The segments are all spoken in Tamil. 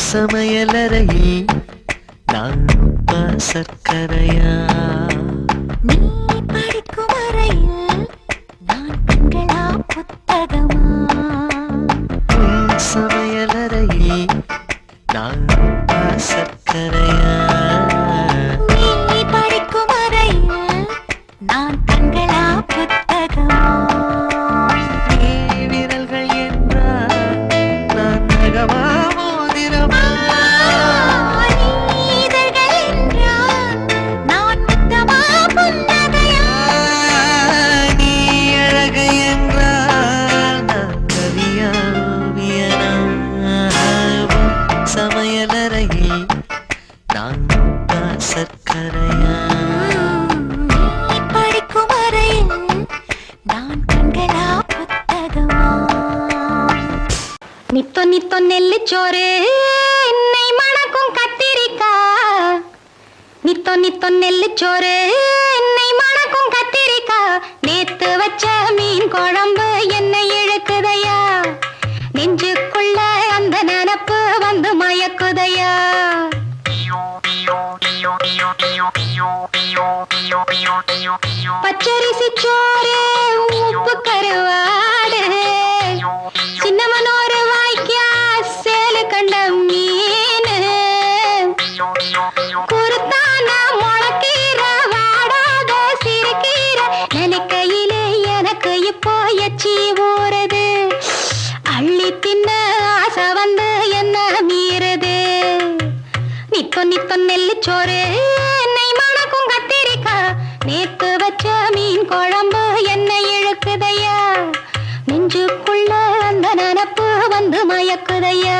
சமையலறையில் நான் சர்க்கரையா நீ படிக்கும் அறையில் நான் கண்களா புத்தகமா சமையலறையில் நான் சர்க்கரையா நீ படிக்கும் அறையில் நான் கண்களா புத்தகமா நீ விரல்கள் என்றால் நான் நகமா மோதிரமா நீ அழகு என்றால் நான் கவியாவியனா சமையலறையில் நான் சர்க்கரையா படிக்கும் அறையில் நான் கண்களா புத்தகமா நித்தோ நித்தோ நெல்லுச்சோறு என்னை மணக்கும் கத்திரிக்கா நித்தோ நித்தோ நெல்லுச்சோறு என்னை மணக்கும் கத்திரிக்கா நேத்து வச்ச மீன் குழம்பு என்னை இழுக்குதையா நெஞ்சுக்குள்ள அந்த நினப்பு வந்து மயக்குதையா பச்சரிசி சோறு உப்பு கருவாடு சின்னமனோரு வாய்க்கா சேலு கண்ட மீன் குருத்தான முளக்கீர வாடாத சிறுகீர நினைக்கையிலே எனக்கு இப்போ எச்சி ஊறுது அள்ளி தின்ன ஆசை வந்து என்ன மீறுது நித்தோ நித்தோ நெல்லுச்சோறு என்னை மணக்கும் கத்திரிக்கா நேத்து வச்ச மீன் குழம்பு என்னை இழுக்குதையா நெஞ்சுக்குள்ள அந்த நினப்பு வந்து மயக்குதையா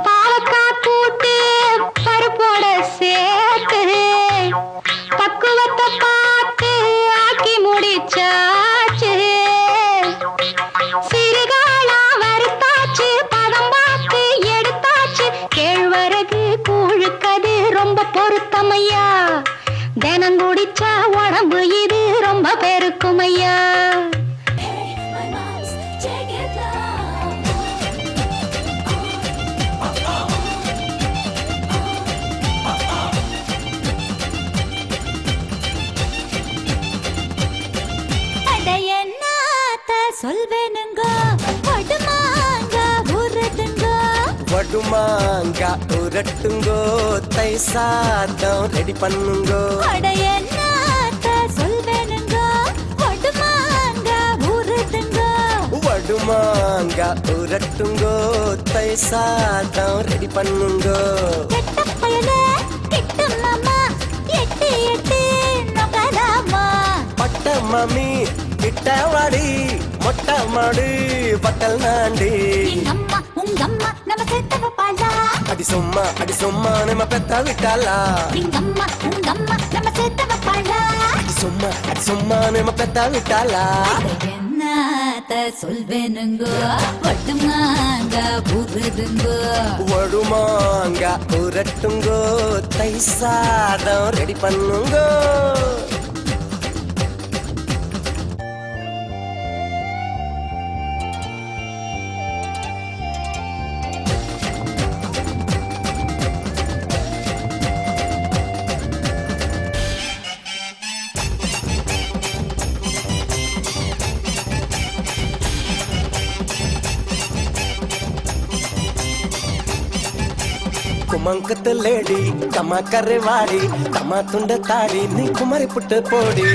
பாவக்காய் கூட்டு பருப்போட சேர்த்து பக்குவத்தை பார்த்து ஆக்கி முடிச்சாச்சு சிறுகாலா வறுத்தாச்சு பதம் பார்த்து எடுத்தாச்சு கேழ்வரகு கூழுக்கது ரொம்ப பொருத்தமையா தினம் குடிச்சா உடம்பு இது ரொம்ப பெருக்குமையா சொல்வேனுங்க வடுமாங்க உருட்டுங்க வடுமாங்க உரட்டுங்கோ தை சாதம் ரெடி பண்ணுங்கோ அடையன்னாத்த சொல்வேனுங்க வடுமாங்க உருட்டுங்க வடுமாங்க உரட்டுங்கோ தை சாதம் ரெடி பண்ணுங்கோ கெட்ட பயலே கிட்ட மாமா எட்டு எட்டு நகராமா பட்ட மாமி கிட்டவாடி மொட்டை மாடு பட்டல் நாண்டி எங்கம்மா உங்கம்மா நம்ம சேர்த்தவ பாலா அடி சும்மா நம்ம பெத்த விட்டாளா எங்கம்மா உங்கம்மா நம்ம சேர்த்தவ பாலா அடி சும்மா நம்ம பெத்த விட்டாளா என்னத்த சொல்வேனுங்க வடுமாங்க புருதுங்க வடுமாங்க உரட்டுங்கோ தை சாதம் ரெடி பண்ணுங்கோ ಕುಮಂಕದ ಲೇಡಿ ತಮ್ಮ ಕರೆ ವಾಡಿ ತಮ್ಮ ತುಂಡ ತಾಡಿ ನೀ ಕುಮಾರಿ ಪುಟ್ಟ ಪೋಡಿ